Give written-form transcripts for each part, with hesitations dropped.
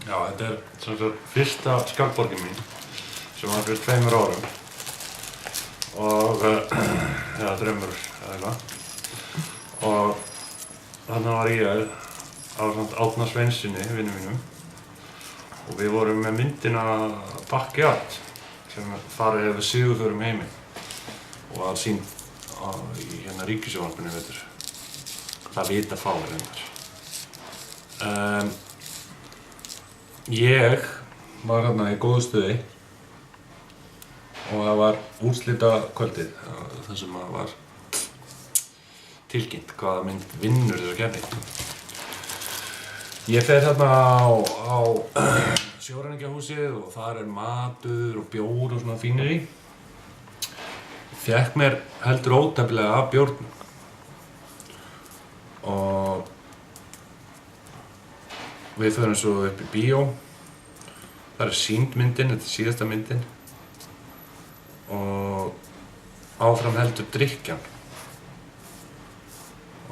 Já, þetta sem sagt fyrsta skjaldborgin mín sem var fyrir 2 árum og eða draumur eða eitthvað og þarna var ég ásamt Árna Sveinssyni, vinur mínum og við vorum með myndina Backyard sem farið hefur sigurförum heiminn og var sýnd í Ríkissjónvarpinu í vetur. Það vita fáir reyndar. Ég var þarna í góðu stuði og það var úrslitakvöldið þar sem var tilkynnt hvaða mynd vinnur þessa keppni. Ég fer þarna á sjóræningjahúsið og þar matur og bjór og svona fínerí. Fékk mér heldur ótefnilega af bjórnum og við förum svo upp í bíó. Það sýnd myndin, þetta síðasta myndin og áfram heldur drykkjan.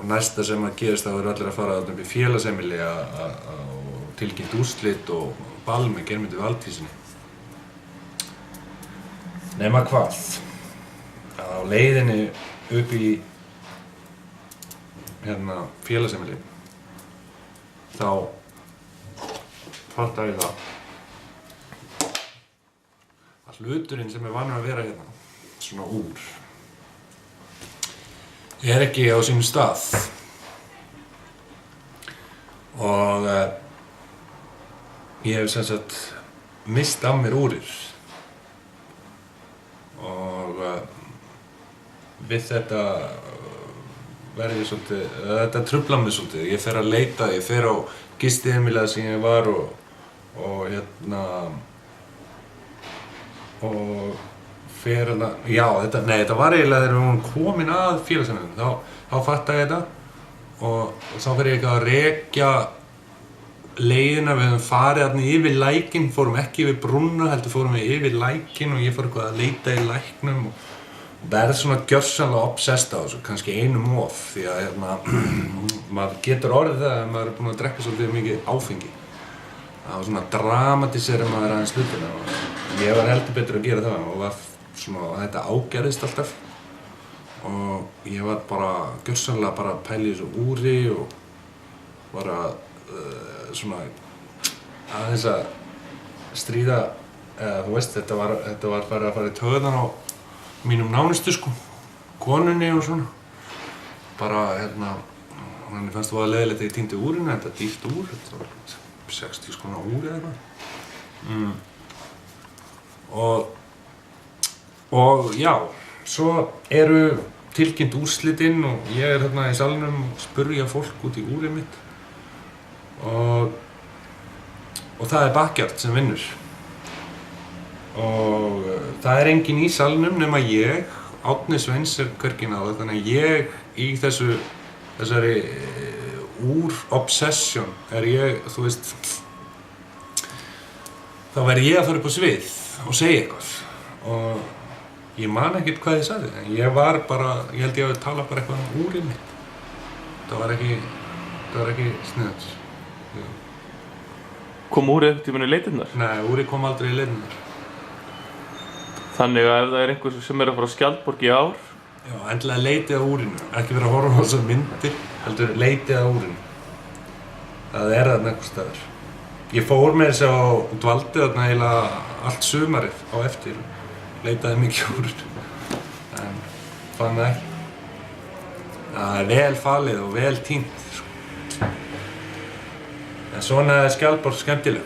Og næsta sem að gerist þá allir að fara upp í félagsheimili og tilkynnt úrslit og ball með Geirmundi Valdísinni. Nema hvað? Á leiðinni upp í félagsheimili þá fattaði ég að hluturinn sem vanur að vera hérna, svona úr, ekki á sínum stað og ég hef sem sagt misst af mér úrir og við þetta verði ég svolítið, þetta truflar mig svolítið. Ég fer að leita, ég fer á gistiheimilið sem ég var og fer hérna, já, þetta var eiginlega þegar við vorum komin að félagsheimilinu, þá fattaði ég þetta og þá fer ég eitthvað að rekja leiðina, við höfum farið þarna yfir lækinn, fórum ekki yfir brúna, heldur fórum við yfir lækinn og ég fór eitthvað að leita í læknum og verð svona gjörsamlega obsessed á þessu, kannski einum of, því að maður getur orðið það ef maður búinn að drekka svolítið mikið áfengi. Það var svona dramatísera maður aðeins hlutina og ég var heldur betur að gera það og var svona, þetta ágerðist alltaf og ég var bara gjörsamlega bara að pæla í þessu úri og var að svona aðeins að stríða, þú veist, þetta var farið að fara í taugarnar á mínum nánustu sko, konunni og svona. Bara henni fannst það leiðilegt þegar ég týndi úrinu, þetta dýrt úr, þetta var 60 skróna úr eða eitthvað. Og já, svo eru tilkynnt úrslitinn og ég þarna í salnum og spurja fólk út í úrið mitt og það Backyard sem vinnur. Og það enginn í salnum nema ég, Árni Sveins hvergi nálægt, þannig að ég í þessari úr-obsession ég, þú veist, þá verð ég að fara upp á svið og segja eitthvað og ég man ekkert hvað ég sagði, en ég var bara, ég held ég að tala bara eitthvað úrið mitt. Það var ekki sniðugt. Kom úrið eftir tímann í leitirnar? Nei, úrið kom aldrei í leitirnar. Þannig að ef það einhver sem að fara á Skjaldborg í ár? Já, endilega leitið að úrinu. Ekki vera að horfa á þessar myndir, heldur leitið að úrinu. Það þarna einhvers staðar. Ég fór með þess að dvaldi þarna eiginlega allt sumarið á eftir. Leitaði mikið úrinu. En fann það ekki. Það vel falið og vel týnt. En svona Skjaldborg skemmtileg.